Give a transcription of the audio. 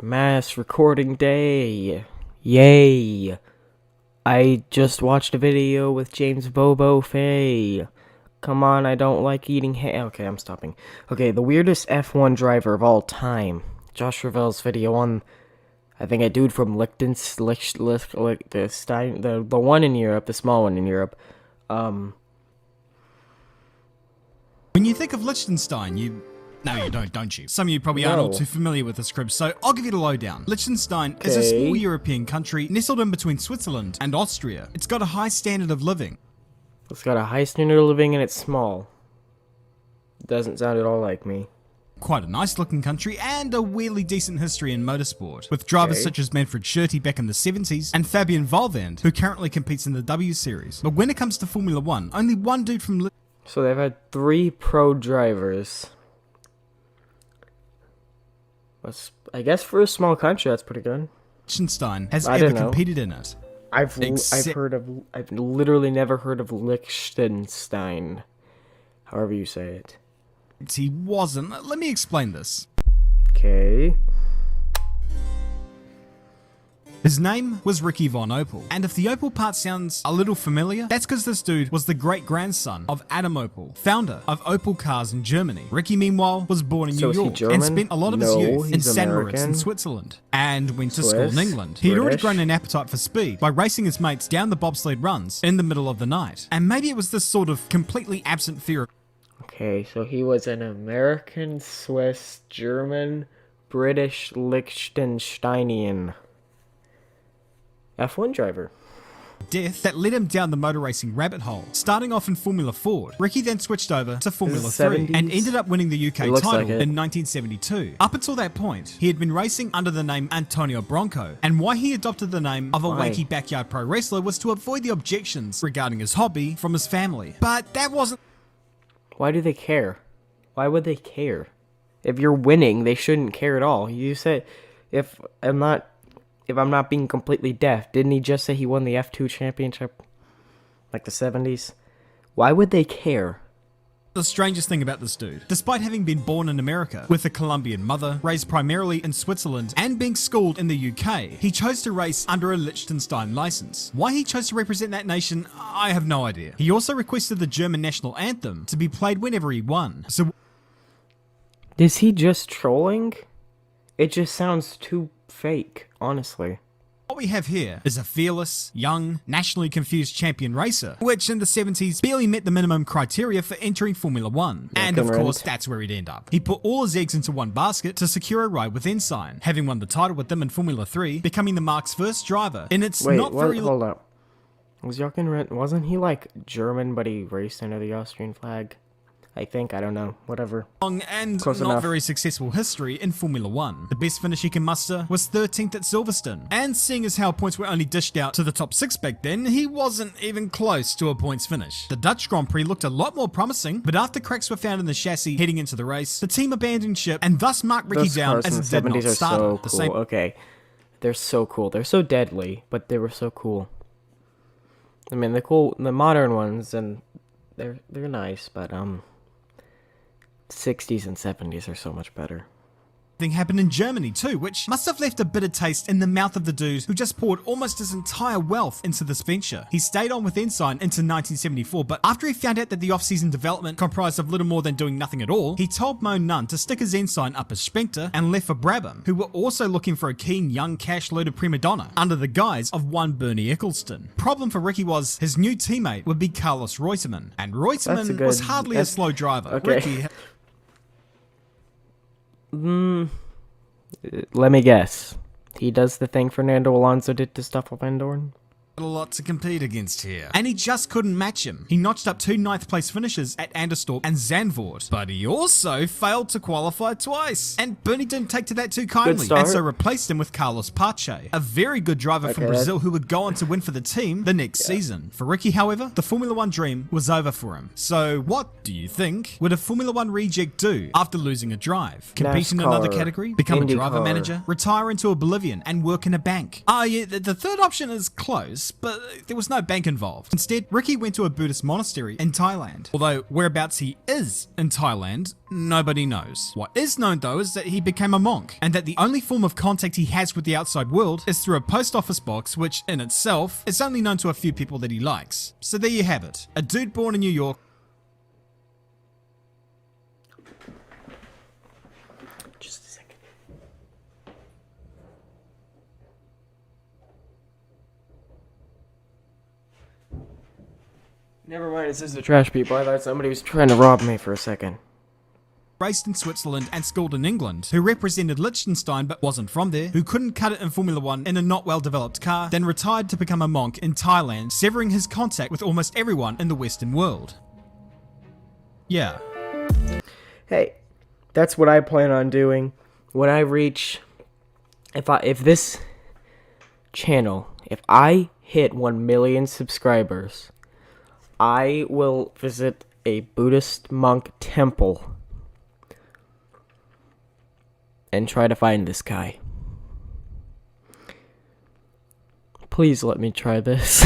Mass recording day. Yay. I just watched a video with James Bobo Fay. Come on, I don't like eating Okay, I'm stopping. Okay, the weirdest F1 driver of all time. Josh Revell's video on, I think a dude from Liechtenstein, the one in Europe, the small one in Europe. When you think of Liechtenstein, No, you don't you? Some of you probably aren't all too familiar with this crib, so I'll give you the lowdown. Liechtenstein is a small European country nestled in between Switzerland and Austria. It's got a high standard of living. It's got a high standard of living and it's small. Doesn't sound at all like me. Quite a nice looking country and a weirdly decent history in motorsport, with drivers such as Manfred Schurte back in the 70s and Fabian Wallwand, who currently competes in the W Series. But when it comes to Formula 1, only one dude from So they've had 3 pro drivers. I guess for a small country, that's pretty good. Liechtenstein has ever competed in it. I've literally never heard of Liechtenstein. However you say it. He wasn't. Let me explain this. Okay. His name was Rikky von Opel, and if the Opel part sounds a little familiar, that's because this dude was the great-grandson of Adam Opel, founder of Opel cars in Germany. Rikky, meanwhile, was born in New York and spent a lot of his youth in St. Moritz in Switzerland, and went to school in England. He'd already grown an appetite for speed by racing his mates down the bobsled runs in the middle of the night, and maybe it was this sort of completely absent fear of... Okay, so he was an American, Swiss, German, British, Liechtensteinian F1 driver. Death that led him down the motor racing rabbit hole. Starting off in Formula Ford, Rikky then switched over to Formula 3 and ended up winning the UK title in 1972. Up until that point, he had been racing under the name Antonio Bronco, and why he adopted the name of a wanky backyard pro wrestler was to avoid the objections regarding his hobby from his family. But that wasn't... Why do they care? Why would they care? If you're winning, they shouldn't care at all. You said, if I'm not being completely deaf, didn't he just say he won the F2 championship? Like the 70s? Why would they care? The strangest thing about this dude, despite having been born in America with a Colombian mother, raised primarily in Switzerland, and being schooled in the UK, he chose to race under a Liechtenstein license. Why he chose to represent that nation, I have no idea. He also requested the German national anthem to be played whenever he won. So, is he just trolling? It just sounds too fake, honestly. What we have here is a fearless, young, nationally confused champion racer, which in the 70s barely met the minimum criteria for entering Formula 1. And of course, that's where he'd end up. He put all his eggs into one basket to secure a ride with Ensign, having won the title with them in Formula 3, becoming the marque's first driver. And it's hold up. Wasn't he like German, but he raced under the Austrian flag? I think, I don't know, whatever. Long and not very successful history in Formula 1. The best finish he can muster was 13th at Silverstone, and seeing as how points were only dished out to the top 6 back then, he wasn't even close to a points finish. The Dutch Grand Prix looked a lot more promising, but after cracks were found in the chassis heading into the race, the team abandoned ship and thus marked Rikky down as a dead not starter. So cool. Okay, they're so cool. They're so deadly, but they were so cool. I mean, the modern ones, and they're nice, but 60s and 70s are so much better. Thing happened in Germany too, which must have left a bitter taste in the mouth of the dude who just poured almost his entire wealth into this venture. He stayed on with Ensign into 1974, but after he found out that the off-season development comprised of little more than doing nothing at all, he told Mo Nunn to stick his Ensign up his Spectre and left for Brabham, who were also looking for a keen, young, cash-loaded prima donna under the guise of one Bernie Eccleston. Problem for Rikky was his new teammate would be Carlos Reutemann, and Reutemann was hardly a slow driver. Okay. Rikky, let me guess. He does the thing Fernando Alonso did to Stoffel Vandoorne? a lot to compete against here. And he just couldn't match him. He notched up 2 9th place finishes at Anderstorp and Zandvoort, but he also failed to qualify twice. And Bernie didn't take to that too kindly, and so replaced him with Carlos Pache, a very good driver from Brazil who would go on to win for the team the next season. For Rikky, however, the Formula 1 dream was over for him. So what do you think would a Formula 1 reject do after losing a drive? Compete in another category? Become a driver manager? Retire into oblivion and work in a bank? Yeah, the third option is close. course, but there was no bank involved. Instead, Rikky went to a Buddhist monastery in Thailand. Although whereabouts he is in Thailand, nobody knows. What is known though is that he became a monk, and that the only form of contact he has with the outside world is through a post office box, which in itself is only known to a few people that he likes. So there you have it. A dude born in New York. Just a second. Never mind, it's just the trash people. I thought somebody was trying to rob me for a second. Raised in Switzerland and schooled in England, who represented Liechtenstein but wasn't from there, who couldn't cut it in Formula 1 in a not well developed car, then retired to become a monk in Thailand, severing his contact with almost everyone in the Western world. Yeah. Hey, that's what I plan on doing when I reach, if this channel, if I hit 1 million subscribers, I will visit a Buddhist monk temple and try to find this guy. Please let me try this.